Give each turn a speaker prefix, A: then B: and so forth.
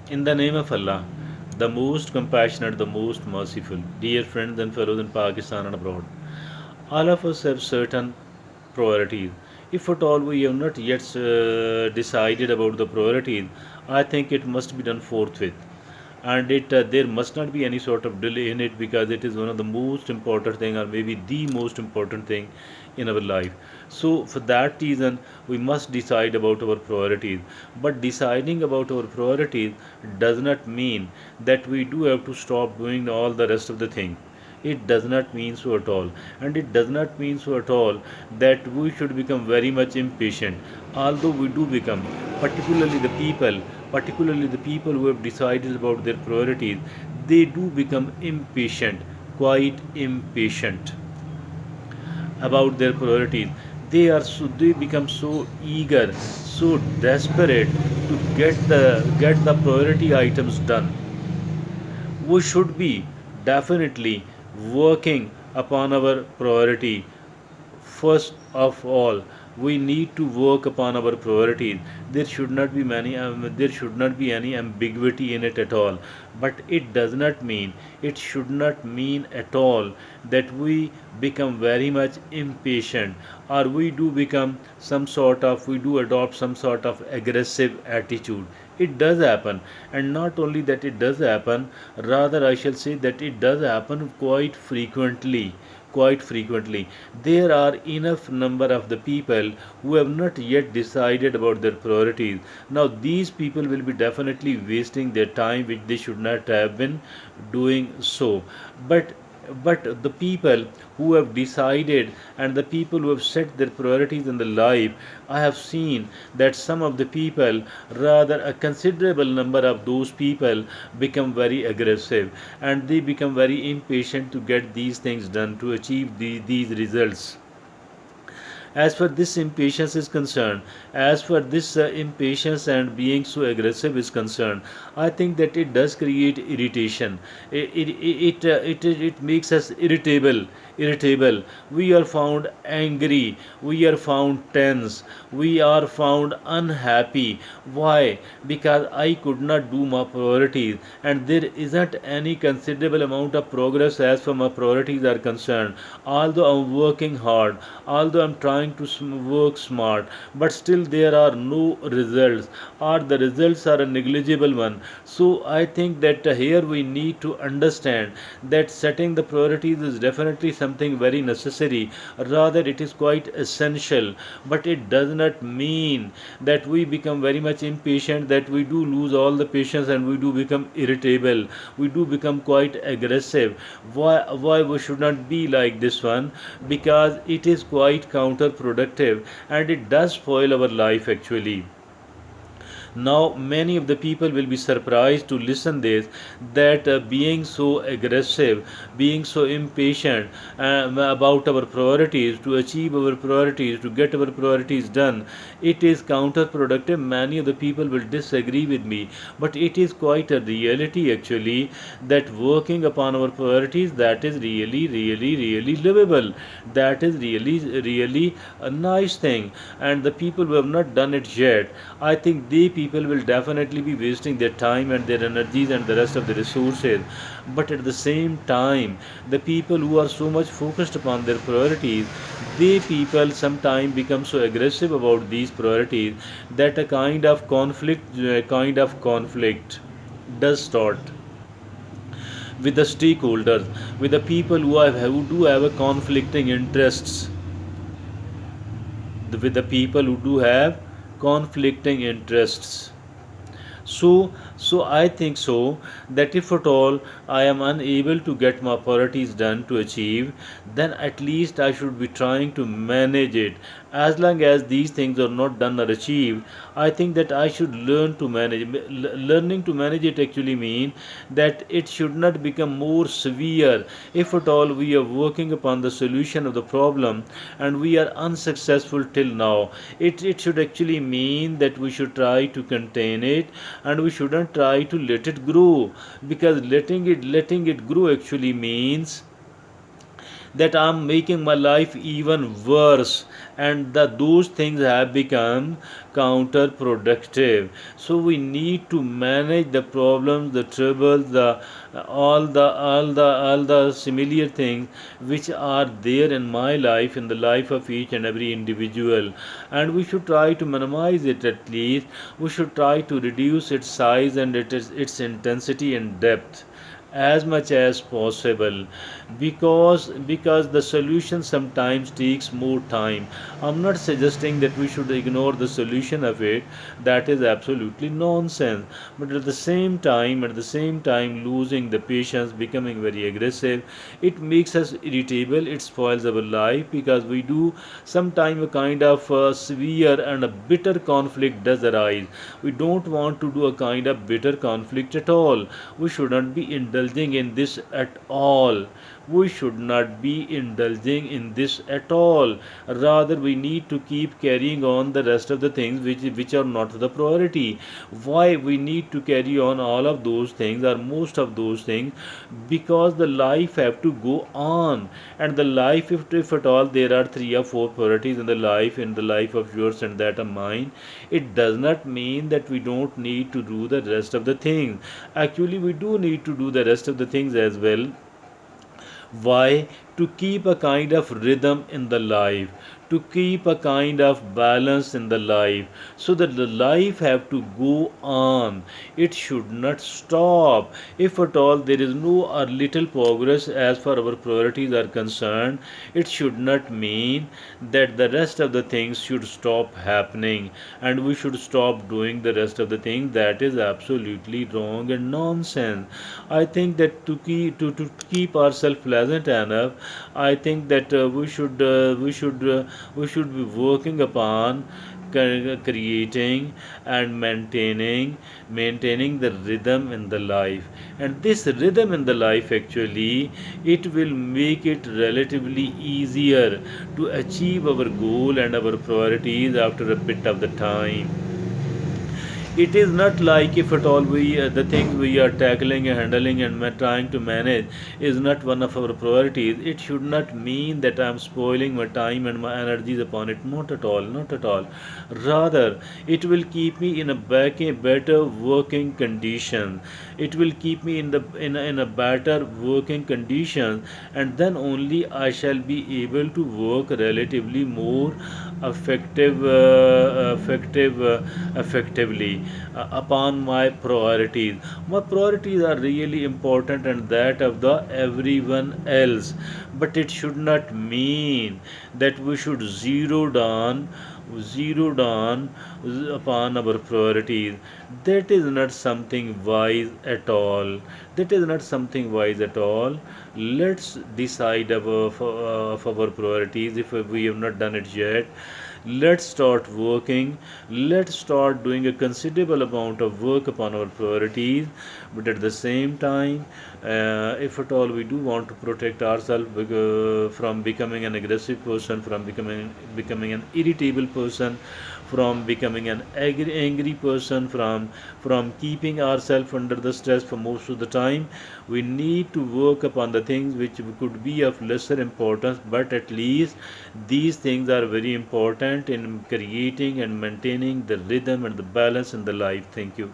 A: In the name of Allah, the most compassionate, the most merciful, dear friends and fellows in Pakistan and abroad, all of us have certain priorities. If at all we have not yet decided about the priorities, I think it must be done forthwith. And it there must not be any sort of delay in it, because it is one of the most important thing, or maybe the most important thing in our life. So for that reason we must decide about our priorities. But deciding about our priorities does not mean that we do have to stop doing all the rest of the thing. It does not mean so at all. And it does not mean so at all that we should become very much impatient. Although we do become, particularly the people, particularly the people who have decided about their priorities, they do become impatient, quite impatient about their priorities. They become so eager, so desperate to get the priority items done. We should be definitely working upon our priority. First of all, we need to work upon our priorities. There should not be any ambiguity in it at all. But it should not mean at all that we become very much impatient, or we do adopt some sort of aggressive attitude. It does happen. And not only that it does happen, rather I shall say that it does happen quite frequently. There are enough number of the people who have not yet decided about their priorities. Now these people will be definitely wasting their time, which they should not have been doing so. But but the people who have decided, and the people who have set their priorities in the life, I have seen that some of the people, rather a considerable number of those people, become very aggressive, and they become very impatient to get these things done, to achieve these results. As for this impatience and being so aggressive is concerned, I think that it does create irritation. It makes us irritable. We are found angry, we are found tense, we are found unhappy. Why? Because I could not do my priorities, and there isn't any considerable amount of progress as far my priorities are concerned. Although I'm working hard, although I'm trying to work smart, but still there are no results, or the results are a negligible one. So I think that here we need to understand that setting the priorities is definitely something very necessary, rather it is quite essential. But it does not mean that we become very much impatient, that we do lose all the patience and we do become irritable, we do become quite aggressive. Why we should not be like this one? Because it is quite counterproductive, and it does spoil our life actually. Now many of the people will be surprised to listen this, that being so aggressive, being so impatient about our priorities, to achieve our priorities, to get our priorities done, it is counterproductive. Many of the people will disagree with me, but it is quite a reality actually, that working upon our priorities, that is really livable, that is really a nice thing. And the people who have not done it yet, I think they people will definitely be wasting their time and their energies and the rest of the resources. But at the same time, the people who are so much focused upon their priorities, they people sometimes become so aggressive about these priorities, that a kind of conflict does start with the stakeholders, with the people who do have a conflicting interests, with the people who do have conflicting interests. So I think so, that if at all I am unable to get my priorities done to achieve, then at least I should be trying to manage it. As long as these things are not done or achieved, I think that I should learn to manage. Learning to manage it actually mean that it should not become more severe. If at all we are working upon the solution of the problem and we are unsuccessful till now, it should actually mean that we should try to contain it, and we shouldn't try to let it grow. Because letting it grow actually means that I'm making my life even worse, and that those things have become counterproductive. So we need to manage the problems, the troubles, the all the similar things which are there in my life, in the life of each and every individual, and we should try to minimize it. At least we should try to reduce its size and its intensity and depth as much as possible, because the solution sometimes takes more time. I'm not suggesting that we should ignore the solution of it, that is absolutely nonsense. But at the same time losing the patience, becoming very aggressive, it makes us irritable, it spoils our life, because we do sometimes a kind of severe and a bitter conflict does arise. We don't want to do a kind of bitter conflict at all. We shouldn't be indulging in this at all. We should not be indulging in this at all. Rather, we need to keep carrying on the rest of the things which are not the priority. Why we need to carry on all of those things or most of those things? Because the life have to go on, and the life, if at all there are three or four priorities in the life of yours and that of mine, it does not mean that we don't need to do the rest of the things. Actually, we do need to do the rest of the things as well. Why? To keep a kind of rhythm in the life, to keep a kind of balance in the life, so that the life have to go on. It should not stop. If at all there is no or little progress as far our priorities are concerned, it should not mean that the rest of the things should stop happening and we should stop doing the rest of the things. That is absolutely wrong and nonsense. I think that to keep ourselves pleasant enough, I think that we should be working upon creating and maintaining the rhythm in the life. And this rhythm in the life, actually, it will make it relatively easier to achieve our goal and our priorities after a bit of the time. It is not like if at all the things we are tackling and handling and trying to manage is not one of our priorities. It should not mean that I am spoiling my time and my energies upon it. Not at all, not at all. Rather, it will keep me in a better working condition. It will keep me in a better working condition, and then only I shall be able to work relatively more effective effectively upon my priorities. My priorities are really important and that of the everyone else, but it should not mean that we should zero down upon our priorities. That is not something wise at all. That is not something wise at all. Let's decide of our priorities if we have not done it yet. Let's start working. Let's start doing a considerable amount of work upon our priorities. But at the same time, if at all we do want to protect ourselves from becoming an aggressive person, from becoming an irritable person, from becoming an angry person, from keeping ourselves under the stress for most of the time, we need to work upon the things which could be of lesser importance, but at least these things are very important in creating and maintaining the rhythm and the balance in the life. Thank you.